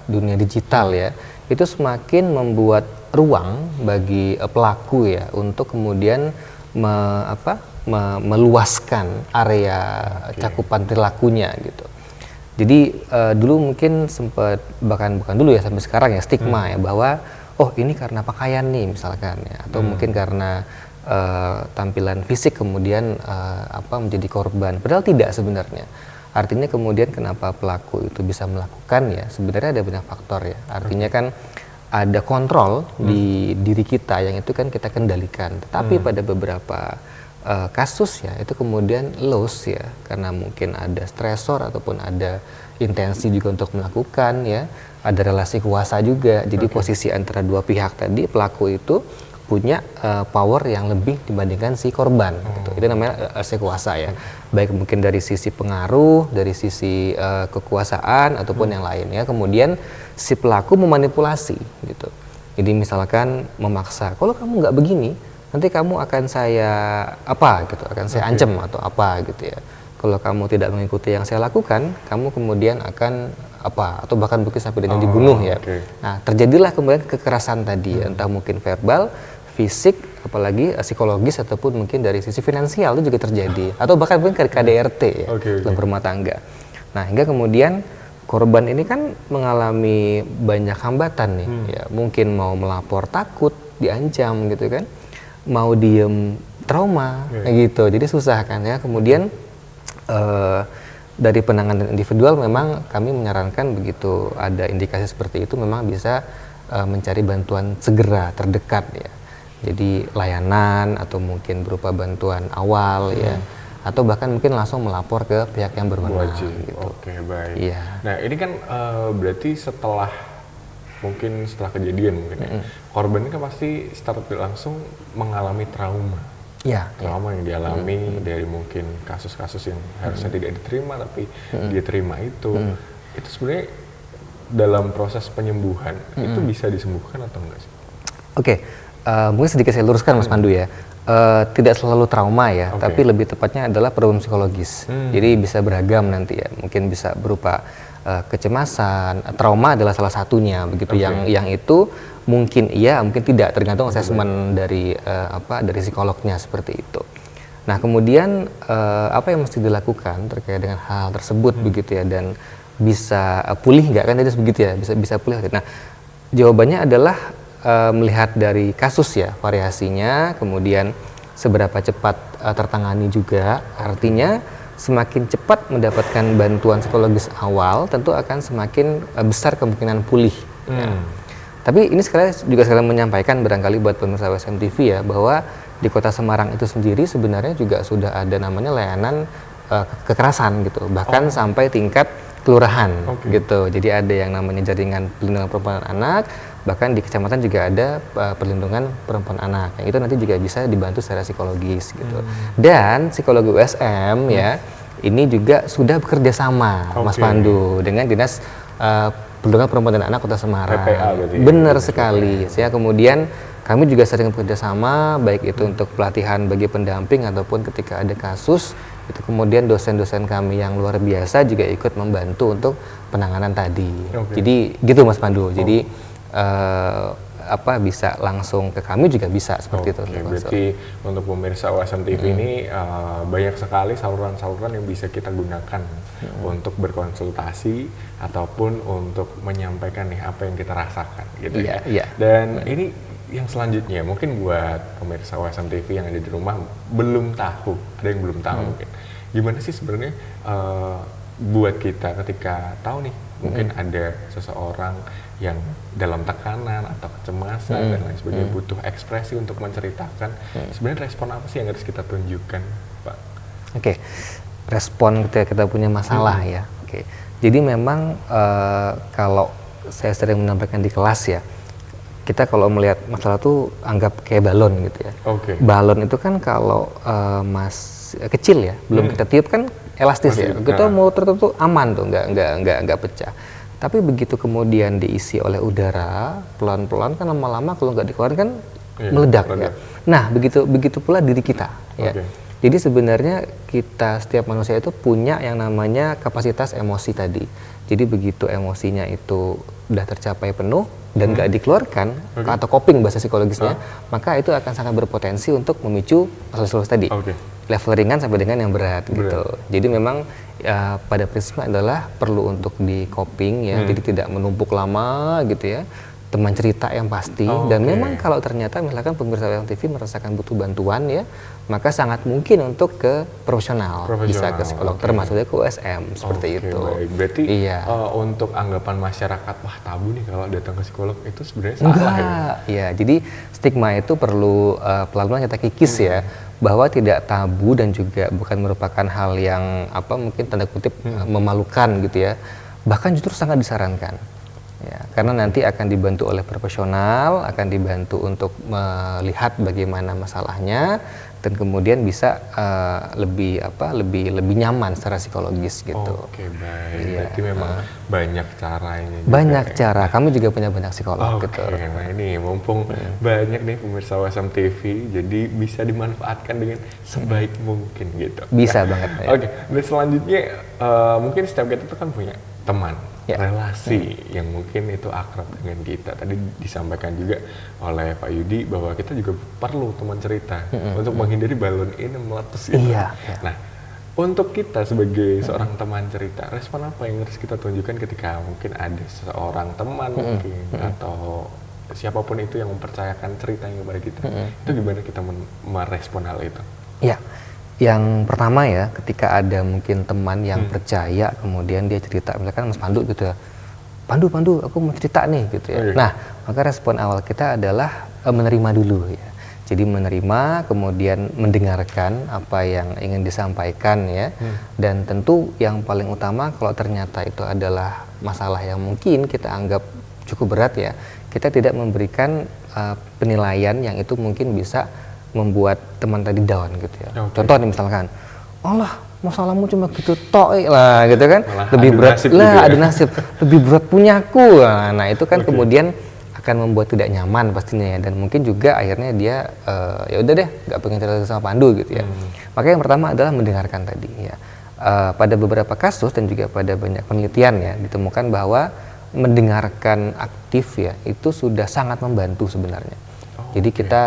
dunia digital ya, itu semakin membuat ruang bagi pelaku ya untuk kemudian meluaskan area cakupan perilakunya gitu. Jadi dulu mungkin sempat bukan dulu ya, sampai sekarang ya stigma ya bahwa oh ini karena pakaian nih misalkan ya, atau mungkin karena tampilan fisik kemudian menjadi korban. Padahal tidak sebenarnya. Artinya kemudian kenapa pelaku itu bisa melakukan ya, sebenarnya ada banyak faktor ya. Artinya kan ada kontrol di diri kita yang itu kan kita kendalikan. Tetapi pada beberapa kasus ya itu kemudian loss ya, karena mungkin ada stresor ataupun ada intensi juga untuk melakukan ya, ada relasi kuasa juga. Jadi posisi antara dua pihak tadi, pelaku itu punya power yang lebih dibandingkan si korban gitu. Itu namanya relasi kuasa ya, baik mungkin dari sisi pengaruh, dari sisi kekuasaan ataupun yang lainnya. Kemudian si pelaku memanipulasi gitu. Jadi misalkan memaksa, kalau kamu nggak begini nanti kamu akan saya gitu, akan saya ancam atau apa gitu ya. Kalau kamu tidak mengikuti yang saya lakukan, kamu kemudian akan atau bahkan mungkin sampai dengan dibunuh ya. Nah, terjadilah kemudian kekerasan tadi, entah mungkin verbal, fisik, apalagi psikologis ataupun mungkin dari sisi finansial itu juga terjadi, atau bahkan mungkin KDRT ya dalam rumah tangga. Nah, hingga kemudian korban ini kan mengalami banyak hambatan nih, ya mungkin mau melapor takut, diancam gitu kan, mau diem trauma kayak gitu, jadi susah kan ya. Kemudian dari penanganan individual memang kami menyarankan begitu ada indikasi seperti itu memang bisa mencari bantuan segera terdekat ya. Jadi layanan atau mungkin berupa bantuan awal ya, atau bahkan mungkin langsung melapor ke pihak yang berwenang gitu. Oke, baik. Iya. Nah, ini kan berarti setelah kejadian mungkin ya, korban ini kan pasti secara tidak langsung mengalami trauma. Iya. Trauma yang dialami dari mungkin kasus-kasus yang harusnya tidak diterima tapi dia terima itu. Itu sebenarnya dalam proses penyembuhan itu bisa disembuhkan atau enggak sih? Oke. Mungkin sedikit saya luruskan Mas Pandu ya, tidak selalu trauma ya, tapi lebih tepatnya adalah problem psikologis. Jadi bisa beragam nanti ya, mungkin bisa berupa kecemasan, trauma adalah salah satunya begitu. Yang itu mungkin iya, mungkin tidak, tergantung asesmen dari dari psikolognya seperti itu. Nah kemudian apa yang mesti dilakukan terkait dengan hal tersebut begitu ya, dan bisa pulih nggak kan, jadi begitu ya, bisa pulih. Nah jawabannya adalah melihat dari kasus ya, variasinya, kemudian seberapa cepat tertangani juga. Artinya semakin cepat mendapatkan bantuan psikologis awal, tentu akan semakin besar kemungkinan pulih. Ya. Tapi ini sekalian menyampaikan barangkali buat pemirsa WSM TV ya, bahwa di Kota Semarang itu sendiri sebenarnya juga sudah ada namanya layanan kekerasan gitu, bahkan sampai tingkat kelurahan gitu. Jadi ada yang namanya jaringan perlindungan perempuan dan anak, bahkan di kecamatan juga ada perlindungan perempuan anak. Yang itu nanti juga bisa dibantu secara psikologis gitu. Dan psikologi USM ya, ini juga sudah bekerja sama Mas Pandu dengan Dinas Perlindungan Perempuan dan Anak Kota Semarang. PPA berarti. Benar sekali. Saya kemudian kami juga sering bekerja sama, baik itu untuk pelatihan bagi pendamping ataupun ketika ada kasus, itu kemudian dosen-dosen kami yang luar biasa juga ikut membantu untuk penanganan tadi. Jadi gitu Mas Pandu. Jadi bisa langsung ke kami juga bisa seperti itu. Berarti untuk pemirsa WSM TV ini banyak sekali saluran-saluran yang bisa kita gunakan untuk berkonsultasi ataupun untuk menyampaikan nih apa yang kita rasakan gitu ya. Dan ini yang selanjutnya mungkin buat pemirsa WSM TV yang ada di rumah belum tahu, ada yang belum tahu mungkin. Gimana sih sebenarnya buat kita ketika tahu nih mungkin ada seseorang yang dalam tekanan atau kecemasan dan lain sebagainya butuh ekspresi untuk menceritakan, sebenarnya respon apa sih yang harus kita tunjukkan, Pak? Respon ketika kita punya masalah ya. Jadi memang kalau saya sering menyampaikan di kelas ya, kita kalau melihat masalah tuh anggap kayak balon gitu ya. Balon itu kan kalau kecil ya, belum kita tiup kan elastis ya. Kita mau tertutup aman tuh, nggak pecah. Tapi begitu kemudian diisi oleh udara, pelan-pelan kan lama-lama kalau nggak dikeluarkan kan meledak ya. Nah begitu pula diri kita ya. Jadi sebenarnya kita setiap manusia itu punya yang namanya kapasitas emosi tadi. Jadi begitu emosinya itu udah tercapai penuh dan nggak dikeluarkan atau coping bahasa psikologisnya, maka itu akan sangat berpotensi untuk memicu masalah tadi. Level ringan sampai dengan yang berat gitu. Jadi memang pada prinsipnya adalah perlu untuk di coping ya. Jadi tidak menumpuk lama gitu ya. Teman cerita yang pasti dan memang kalau ternyata misalkan pemirsa WSM TV merasakan butuh bantuan ya, maka sangat mungkin untuk ke profesional. Bisa ke psikolog termasuknya ke USM seperti itu. Baik. Berarti untuk anggapan masyarakat wah tabu nih kalau datang ke psikolog itu sebenarnya salah ya? Iya, jadi stigma itu perlu pelan-pelan kita kikis ya, bahwa tidak tabu dan juga bukan merupakan hal yang mungkin tanda kutip memalukan gitu ya, bahkan justru sangat disarankan. Ya, karena nanti akan dibantu oleh profesional, akan dibantu untuk melihat bagaimana masalahnya dan kemudian bisa lebih nyaman secara psikologis gitu. Oke, baik. Berarti memang banyak caranya. Banyak cara. Kami juga punya banyak psikolog gitu. Nah ini mumpung banyak nih pemirsa WSM TV, jadi bisa dimanfaatkan dengan sebaik mungkin gitu. Bisa banget. Ya. Oke, dan selanjutnya mungkin setiap kita tuh kan punya teman. Relasi yang mungkin itu akrab dengan kita. Tadi disampaikan juga oleh Pak Yudi bahwa kita juga perlu teman cerita untuk menghindari balon ini meletus gitu. Nah, untuk kita sebagai seorang teman cerita, respon apa yang harus kita tunjukkan ketika mungkin ada seorang teman mungkin atau siapapun itu yang mempercayakan ceritanya kepada kita, itu gimana kita merespon hal itu? Iya. Yang pertama ya, ketika ada mungkin teman yang percaya, kemudian dia cerita, misalkan Mas Pandu gitu ya, Pandu, aku mau cerita nih gitu ya. Nah, maka respon awal kita adalah menerima dulu ya. Jadi menerima, kemudian mendengarkan apa yang ingin disampaikan ya. Dan tentu yang paling utama kalau ternyata itu adalah masalah yang mungkin kita anggap cukup berat ya, kita tidak memberikan penilaian yang itu mungkin bisa membuat teman tadi down gitu ya. Contoh nih misalkan, Allah masalahmu cuma gitu tok lah gitu kan, malah lebih berat lah ada nasib, lebih berat punyaku. Nah itu kan kemudian akan membuat tidak nyaman pastinya ya, dan mungkin juga akhirnya dia ya udah deh nggak pengen cerita sama Pandu gitu ya. Maka yang pertama adalah mendengarkan tadi ya. Pada beberapa kasus dan juga pada banyak penelitian ya ditemukan bahwa mendengarkan aktif ya itu sudah sangat membantu sebenarnya. Jadi kita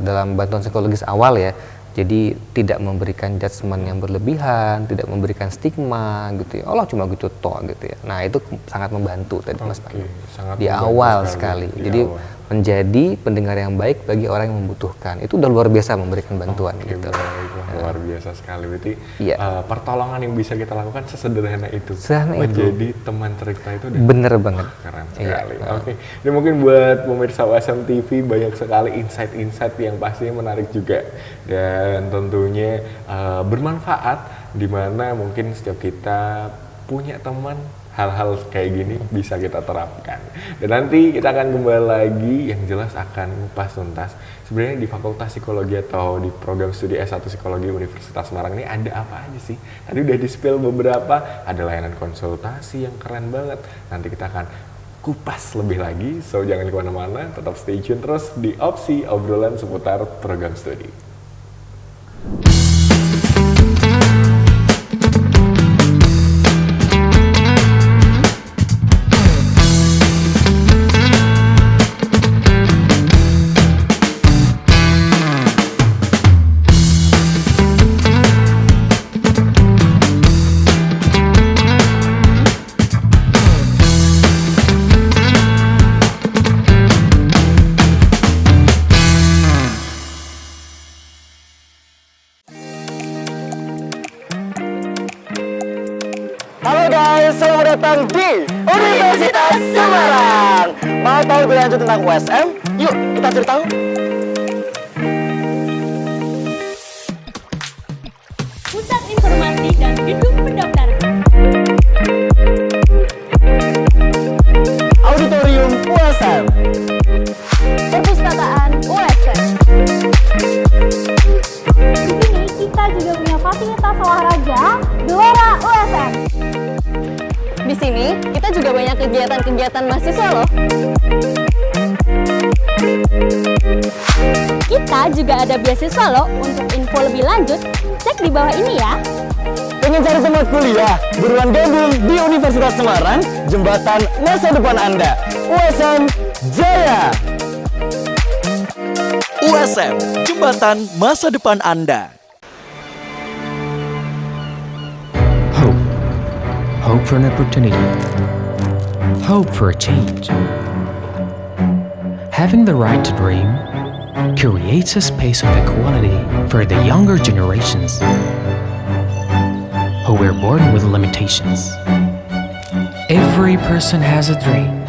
dalam bantuan psikologis awal ya, jadi tidak memberikan judgement yang berlebihan, tidak memberikan stigma gitu ya. Allah cuma gitu toh gitu ya. Nah itu sangat membantu tadi Mas Pandu. Di awal sekali. Jadi menjadi pendengar yang baik bagi orang yang membutuhkan. Itu udah luar biasa memberikan bantuan gitu. Luar biasa sekali. Berarti pertolongan yang bisa kita lakukan sesederhana itu. Menjadi teman cerita itu udah bener banget. Keren sekali. Oke. Dan mungkin buat pemirsa WSM TV banyak sekali insight-insight yang pastinya menarik juga. Dan tentunya bermanfaat di mana mungkin setiap kita punya teman, hal-hal kayak gini bisa kita terapkan. Dan nanti kita akan kembali lagi yang jelas akan ngupas tuntas sebenarnya di Fakultas Psikologi atau di program studi S1 Psikologi Universitas Semarang ini ada apa aja sih? Tadi udah di-spill beberapa, ada layanan konsultasi yang keren banget. Nanti kita akan kupas lebih lagi, so jangan kemana-mana, tetap stay tune terus di Opsi obrolan seputar program studi. Selamat datang di Universitas Semarang. Mau tahu lebih lanjut tentang USM? Yuk kita cari tahu. Pusat Informasi dan Gedung Pendaftaran. Auditorium USM. Perpustakaan USM. Di sini kita juga punya fasilitas olahraga Gelora USM. Di sini kita juga banyak kegiatan-kegiatan mahasiswa loh. Kita juga ada beasiswa loh. Untuk info lebih lanjut, Cek di bawah ini ya. Pengen cari tempat kuliah? Buruan gabung di Universitas Semarang, jembatan masa depan Anda. USM Jaya! USM, jembatan masa depan Anda. Hope. Hope for an opportunity. Hope for a change. Having the right to dream creates a space of equality for the younger generations who were born with limitations. Every person has a dream,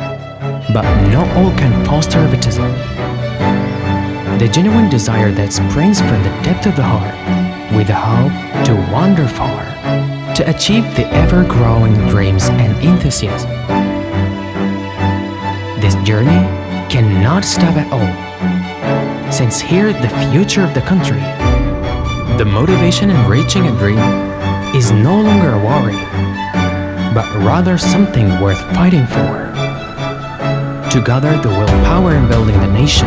but not all can foster egotism. The genuine desire that springs from the depth of the heart, with a hope to wander far, to achieve the ever-growing dreams and enthusiasm. This journey cannot stop at all, since here the future of the country, the motivation in reaching a dream is no longer a worry, but rather something worth fighting for. To gather the willpower in building the nation,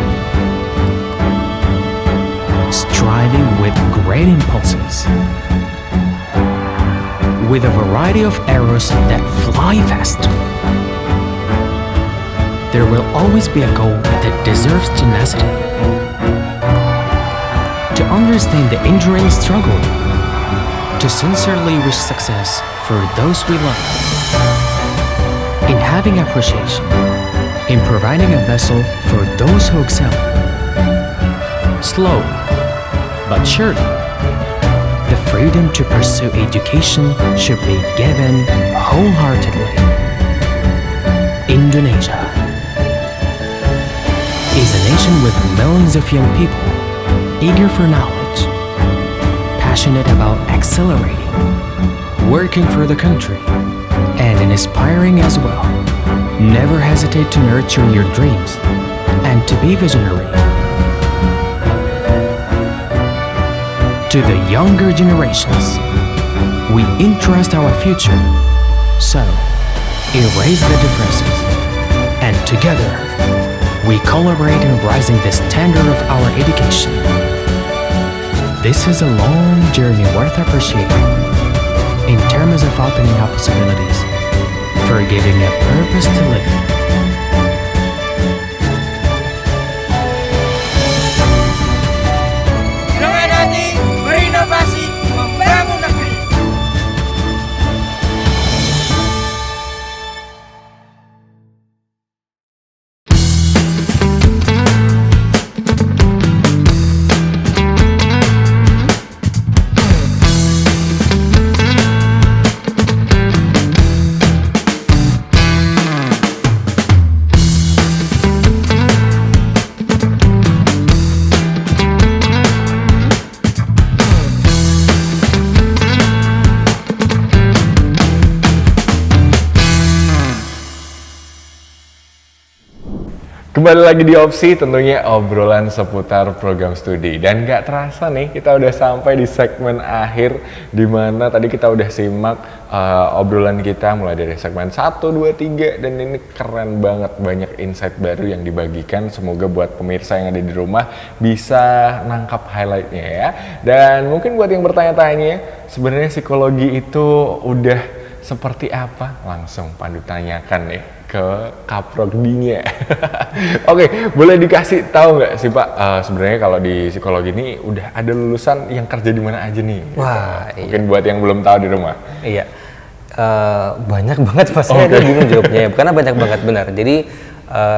striving with great impulses, with a variety of arrows that fly fast. There will always be a goal that deserves tenacity. To understand the enduring struggle, to sincerely wish success for those we love, in having appreciation, in providing a vessel for those who excel. Slow, but surely, the freedom to pursue education should be given wholeheartedly. Indonesia is a nation with millions of young people eager for knowledge, passionate about accelerating, working for the country, and inspiring as well. Never hesitate to nurture your dreams and to be visionary. To the younger generations, we entrust our future. So, erase the differences, and together, we collaborate in raising the standard of our education. This is a long journey worth appreciating in terms of opening up possibilities, for giving a purpose to live. Dengan hati berinovasi membangun negeri. Kembali lagi di Opsi, tentunya obrolan seputar program studi. Dan gak terasa nih, kita udah sampai di segmen akhir, dimana tadi kita udah simak obrolan kita mulai dari segmen 1, 2, 3, dan ini keren banget, banyak insight baru yang dibagikan. Semoga buat pemirsa yang ada di rumah bisa nangkap highlightnya ya. Dan mungkin buat yang bertanya-tanya, sebenarnya psikologi itu udah seperti apa? Langsung Pandu tanyakan nih ke Kaprodinya. Oke, boleh dikasih tahu nggak sih Pak, sebenarnya kalau di psikologi ini udah ada lulusan yang kerja di mana aja nih? Wah, gitu. Mungkin buat yang belum tahu di rumah. Iya, banyak banget Mas, saya bingung jawabnya ya, karena banyak banget benar. Jadi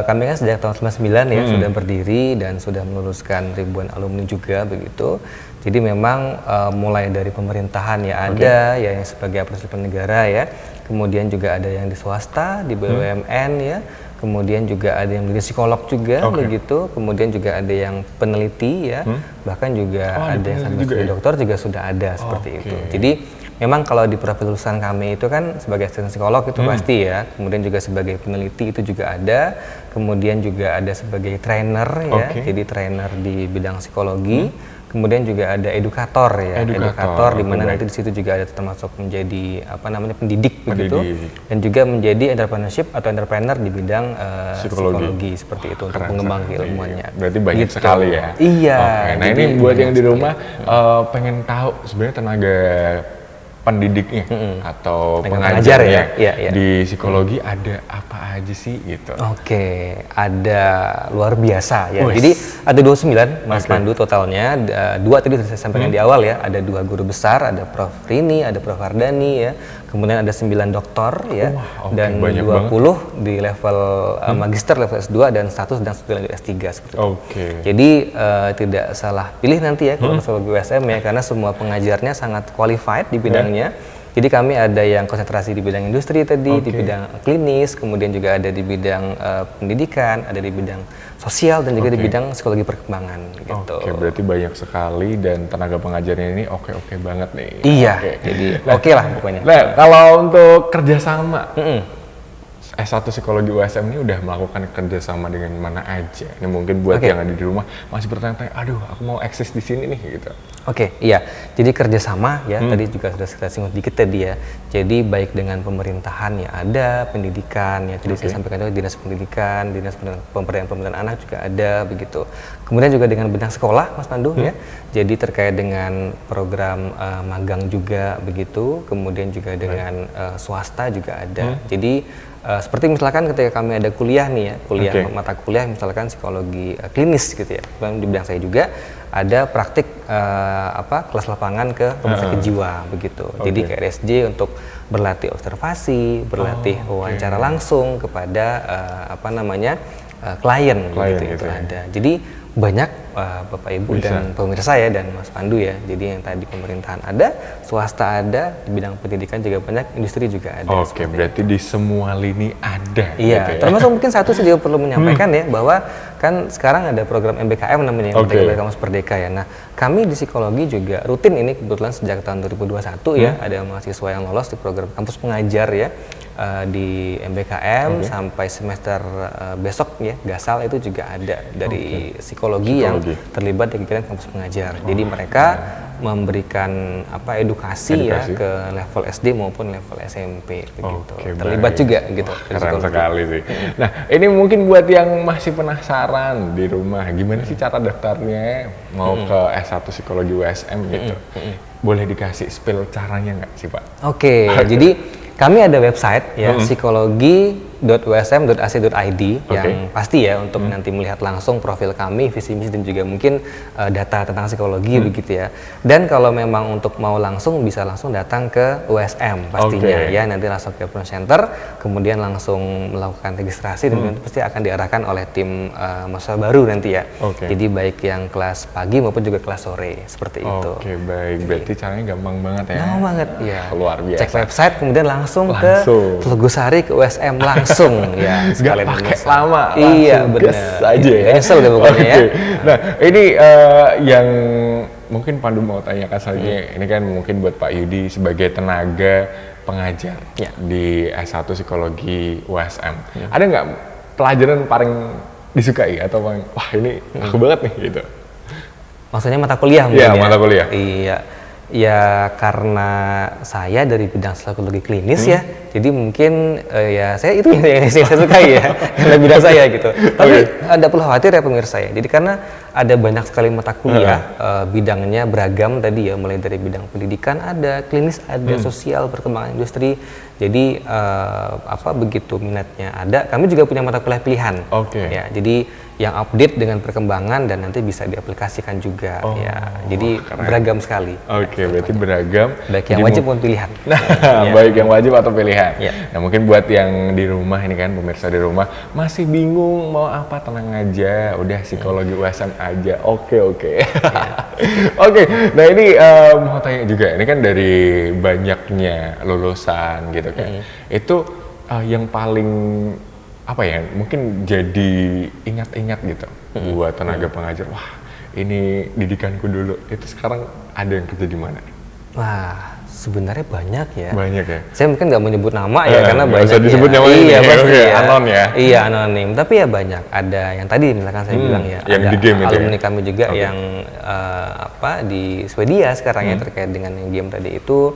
kami kan sejak tahun 99 ya sudah berdiri dan sudah meluluskan ribuan alumni juga begitu. Jadi memang mulai dari pemerintahan ya ada ya yang sebagai aparatur sipil negara ya, kemudian juga ada yang di swasta di BUMN ya, kemudian juga ada yang menjadi psikolog juga begitu, kemudian juga ada yang peneliti ya, bahkan juga ada yang sampai jadi dokter juga sudah ada seperti itu. Jadi memang kalau di profil lulusan kami itu kan sebagai asisten psikolog itu pasti ya, kemudian juga sebagai peneliti itu juga ada, kemudian juga ada sebagai trainer ya, jadi trainer di bidang psikologi, Kemudian juga ada edukator ya, edukator di mana baik. nanti di situ juga ada termasuk menjadi pendidik begitu, dan juga menjadi entrepreneurship atau entrepreneur di bidang psikologi seperti itu untuk mengembangkan keilmuannya. Berarti banyak Gitu. sekali ya. Iya. Oke, nah ini buat yang di rumah pengen tahu sebenarnya tenaga pendidiknya atau Tenaga pengajarnya pengajar ya? Iya. di psikologi ada apa aja sih gitu? Oke, ada luar biasa ya. Wes. Jadi ada 29 Mas Pandu totalnya. Dua tadi sudah saya sampaikan di awal ya. Ada 2 guru besar, ada Prof Rini, ada Prof Ardani ya. Kemudian ada 9 doktor ya. Wah, oke, dan banyak 20 di level magister, level S2 dan 100 dan lanjut S3 seperti itu. Oke. Jadi tidak salah pilih nanti ya kalau psikologi USM ya, karena semua pengajarnya sangat qualified di bidangnya. Jadi kami ada yang konsentrasi di bidang industri tadi, di bidang klinis, kemudian juga ada di bidang pendidikan, ada di bidang sosial, dan juga di bidang psikologi perkembangan gitu. Oke, berarti banyak sekali dan tenaga pengajarnya ini oke banget nih. Iya, Oke. jadi oke lah pokoknya. Nah, kalau untuk kerjasama, S1 Psikologi USM ini udah melakukan kerjasama dengan mana aja? Ini mungkin buat yang ada di rumah masih bertanya-tanya, aduh aku mau eksis di sini nih gitu. Oke, iya. Jadi kerjasama ya, tadi juga sudah kita singgung dikit tadi ya. Jadi baik dengan pemerintahan ya ada, pendidikan ya, tadi saya sampaikan juga dinas pendidikan, dinas pemberdayaan anak juga ada begitu. Kemudian juga dengan bidang sekolah, Mas Pandu ya. Jadi terkait dengan program magang juga begitu. Kemudian juga dengan swasta juga ada. Jadi seperti misalkan ketika kami ada kuliah nih ya, mata kuliah misalkan psikologi klinis gitu ya. Di bidang saya juga ada praktik kelas lapangan ke rumah sakit jiwa begitu. Jadi ke RSJ untuk berlatih observasi, berlatih wawancara langsung kepada klien gitu ada. Jadi banyak Bapak Ibu dan pemirsa ya dan Mas Pandu ya. Jadi yang tadi pemerintahan ada, swasta ada, di bidang pendidikan juga banyak, industri juga ada. Oke, berarti di semua lini ada. Iya, gitu ya. termasuk mungkin satu saya juga perlu menyampaikan ya bahwa kan sekarang ada program MBKM namanya, Merdeka Kampus Merdeka ya. Nah, kami di psikologi juga rutin ini kebetulan sejak tahun 2021 ya, ada mahasiswa yang lolos di program kampus pengajar ya. Di MBKM sampai semester besok ya, Gasal itu juga ada dari psikologi yang terlibat di kegiatan kampus pengajar. Jadi mereka memberikan edukasi ya ke level SD maupun level SMP begitu. Terlibat juga gitu. Keren sekali sih. Nah, ini mungkin buat yang masih penasaran di rumah, gimana sih cara daftarnya mau ke S1 Psikologi USM gitu. Boleh dikasih spill caranya nggak sih Pak? Oke, jadi kami ada website ya, psikologi.usm.ac.id yang pasti ya untuk nanti melihat langsung profil kami, visi misi dan juga mungkin data tentang psikologi begitu ya. Dan kalau memang untuk mau langsung bisa langsung datang ke USM pastinya ya, nanti langsung ke Program Center, kemudian langsung melakukan registrasi dan nanti pasti akan diarahkan oleh tim mahasiswa baru nanti ya. Jadi baik yang kelas pagi maupun juga kelas sore seperti itu. Oke, baik. Berarti caranya gampang banget ya. Gampang banget ya. Luar biasa. Cek website kemudian langsung ke Telugusari ke USM langsung ya. Gak pakai lama, iya benar aja ya. Nyesel deh pokoknya ya. Nah ini yang mungkin Pandu mau tanyakan selanjutnya, ini kan mungkin buat Pak Yudi sebagai tenaga pengajar di S1 Psikologi USM, ada nggak pelajaran paling disukai atau paling, wah ini aku banget nih gitu? Maksudnya mata kuliah mungkin ya? Iya, mata kuliah. Iya. Ya karena saya dari bidang psikologi klinis ya, jadi mungkin ya saya itu yang saya sukai ya, karena bidang saya gitu. Tapi ada perlu khawatir ya pemirsa ya, jadi karena ada banyak sekali mata kuliah, bidangnya beragam tadi ya, mulai dari bidang pendidikan ada, klinis ada, sosial, perkembangan industri. Jadi begitu minatnya ada, kami juga punya mata kuliah pilihan. Ya, jadi yang update dengan perkembangan dan nanti bisa diaplikasikan juga ya. Jadi beragam sekali. Berarti beragam. Baik yang wajib maupun pilihan. Nah, baik yang wajib atau pilihan. Nah, mungkin buat yang di rumah ini kan, pemirsa di rumah masih bingung mau apa, tenang aja, udah psikologi USM aja. Oke. Nah ini mau tanya juga, ini kan dari banyaknya lulusan gitu kan, itu yang paling mungkin jadi ingat-ingat gitu buat tenaga pengajar, wah ini didikanku dulu, itu sekarang ada yang kerja di mana? Wah, Sebenarnya banyak ya. Banyak ya. Saya mungkin nggak mau nyebut nama ya karena nggak banyak usah disebut namanya Iya ya, pasti oke, ya. anon ya. Iya anonim. Tapi ya banyak. Ada yang tadi misalkan saya bilang ya. yang Ada di game itu alumni ya? kami juga Oke. yang di Swedia sekarang ya terkait dengan yang game tadi itu.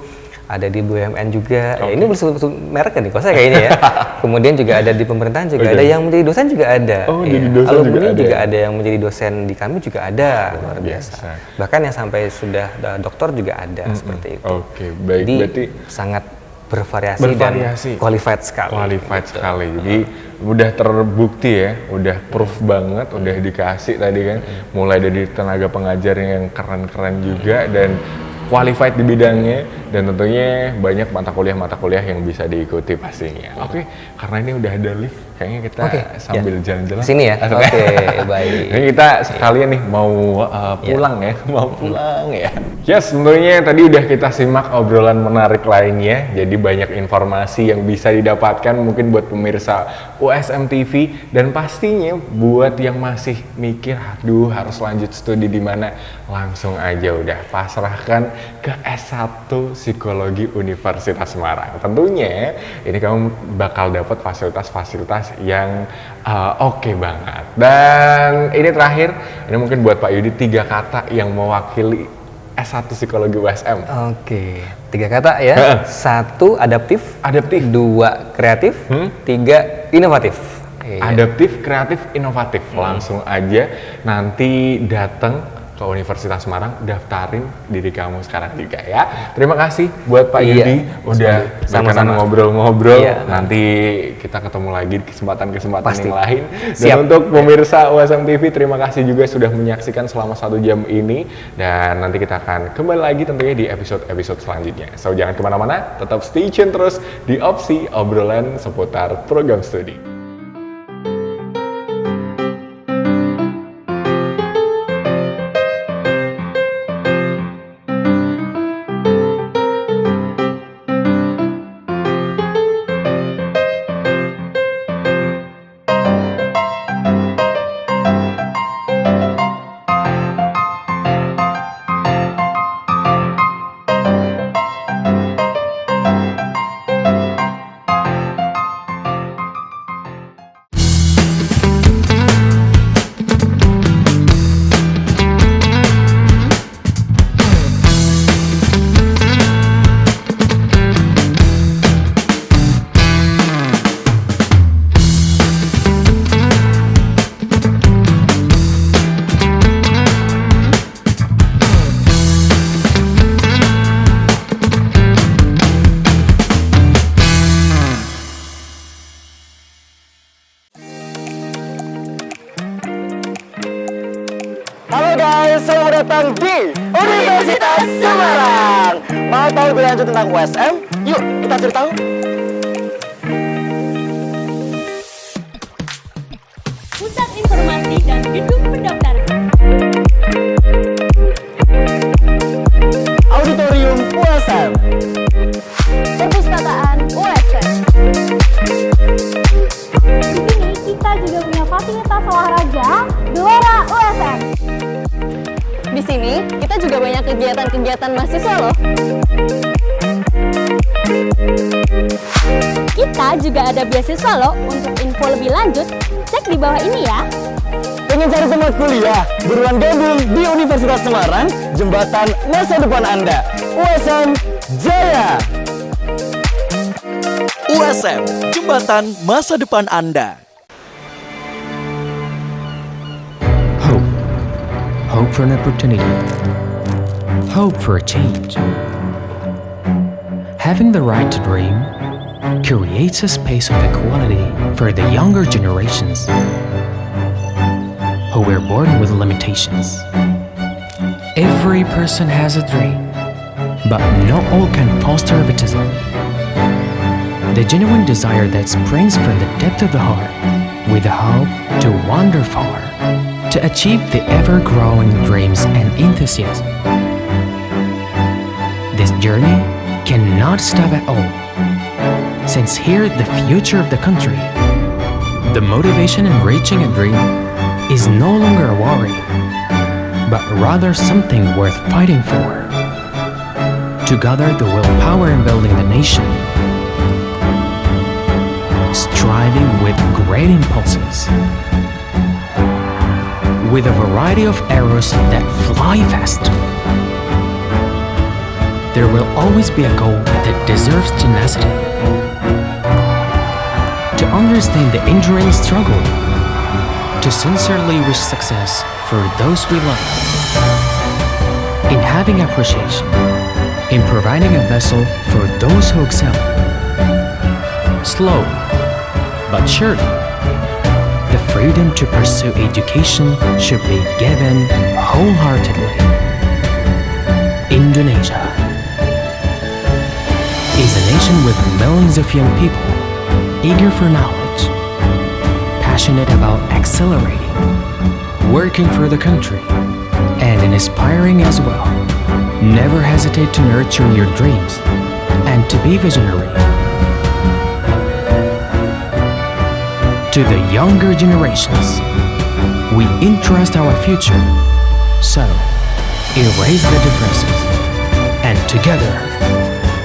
Ada di BUMN juga. Ya, ini bersebut merek kan nih, kalau saya kayaknya ya. Kemudian juga ada di pemerintahan juga ada yang menjadi dosen juga ada. Oh, Ya. jadi dosen Alumni juga ada. ada yang menjadi dosen di kami juga ada. Luar biasa. Bahkan yang sampai sudah doktor juga ada seperti itu. Oke, baik. Jadi Berarti sangat bervariasi dan qualified sekali. Qualified sekali. Jadi udah terbukti ya, udah proof banget, udah dikasih tadi kan. Mulai dari tenaga pengajarnya yang keren-keren juga dan qualified di bidangnya, dan tentunya banyak mata kuliah yang bisa diikuti pastinya. Oke, karena ini udah ada lift, kayaknya kita sambil jalan-jalan. Sini ya? Oke, baik. Ini kita sekalian nih mau pulang ya, mau pulang ya. Yes, tentunya tadi udah kita simak obrolan menarik lainnya, jadi banyak informasi yang bisa didapatkan mungkin buat pemirsa USM TV, dan pastinya buat yang masih mikir, aduh harus lanjut studi di mana, langsung aja udah pasrahkan ke S1 Psikologi Universitas Semarang. Tentunya ini kamu bakal dapat fasilitas-fasilitas yang oke banget. Dan ini terakhir, ini mungkin buat Pak Yudi 3 kata yang mewakili S1 Psikologi USM. Oke, 3 kata ya. 1 adaptif, 2 kreatif, 3 inovatif. Adaptif, kreatif, inovatif. Langsung aja nanti datang ke Universitas Semarang, daftarin diri kamu sekarang juga ya. Terima kasih buat Pak Yudi udah sama-sama ngobrol-ngobrol. Nanti kita ketemu lagi di kesempatan-kesempatan yang lain. Dan untuk pemirsa USM TV, terima kasih juga sudah menyaksikan selama 1 jam ini. Dan nanti kita akan kembali lagi tentunya di episode-episode selanjutnya. So jangan kemana-mana, tetap stay tune terus di Opsi, obrolan seputar program studi. Halo guys, selamat datang di Universitas Semarang. Mau tahu lebih lanjut tentang USM? Yuk, kita cari tahu. Pusat Informasi dan Gedung Pendaftaran. Auditorium USM. Perpustakaan USM. Di sini kita juga punya fasilitas olahraga Gelora USM. Di sini kita juga banyak kegiatan-kegiatan mahasiswa loh. Kita juga ada beasiswa loh. Untuk info lebih lanjut, cek di bawah ini ya. Pengen cari tempat kuliah, buruan gabung di Universitas Semarang, jembatan masa depan Anda. USM Jaya. USM, jembatan masa depan Anda. Hope for an opportunity. Hope for a change. Having the right to dream creates a space of equality for the younger generations who were born with limitations. Every person has a dream, but not all can foster baptism. The genuine desire that springs from the depth of the heart, with the hope to wander far, to achieve the ever-growing dreams and enthusiasm. This journey cannot stop at all, since here the future of the country, the motivation in reaching a dream is no longer a worry, but rather something worth fighting for. Together, the willpower in building the nation. Striving with great impulses. With a variety of arrows that fly fast. There will always be a goal that deserves tenacity. To understand the enduring struggle. To sincerely wish success for those we love. In having appreciation. In providing a vessel for those who excel. Slowly, but surely, the freedom to pursue education should be given wholeheartedly. Indonesia is a nation with millions of young people eager for knowledge, passionate about accelerating, working for the country, and inspiring as well. Never hesitate to nurture your dreams and to be visionary. To the younger generations, we entrust our future. So, erase the differences, and together,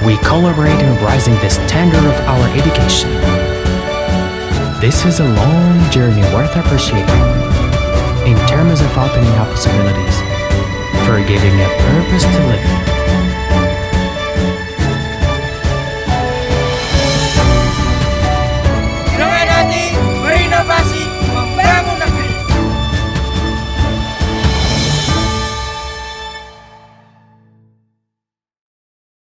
we collaborate in raising the standard of our education. This is a long journey worth appreciating in terms of opening up possibilities, for giving a purpose to living.